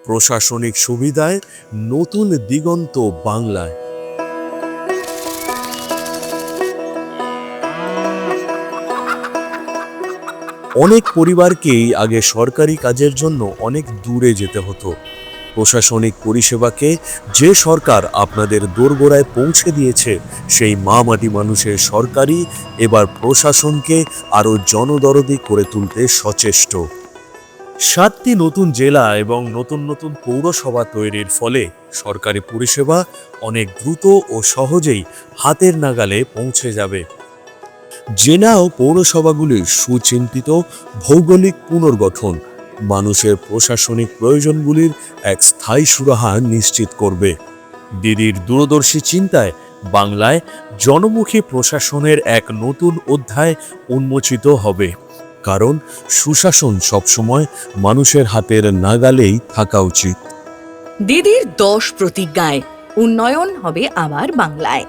প্রশাসনিক সুবিধায় নতুন দিগন্ত বাংলায়। অনেক পরিবারকেই আগে সরকারি কাজের জন্য অনেক দূরে যেতে হতো। প্রশাসনিক পরিষেবাকে যে সরকার আপনাদের দোরগোড়ায় পৌঁছে দিয়েছে, সেই মা মাটি মানুষের সরকারই এবার প্রশাসনকে আরও জনদরদি করে তুলতে সচেষ্ট। 7টি নতুন জেলা এবং নতুন নতুন পৌরসভা তৈরির ফলে সরকারি পরিষেবা অনেক দ্রুত ও সহজেই হাতের নাগালে পৌঁছে যাবে। জেলা ও পৌরসভাগুলির সুচিন্তিত ভৌগোলিক পুনর্গঠন মানুষের প্রশাসনিক প্রয়োজনগুলির এক স্থায়ী সুরাহা নিশ্চিত করবে। দিদির দূরদর্শী চিন্তায় বাংলায় জনমুখী প্রশাসনের এক নতুন অধ্যায় উন্মোচিত হবে, কারণ সুশাসন সবসময় মানুষের হাতের নাগালেই থাকা উচিত। দিদির 10 প্রতিজ্ঞায় উন্নয়ন হবে আবার বাংলায়।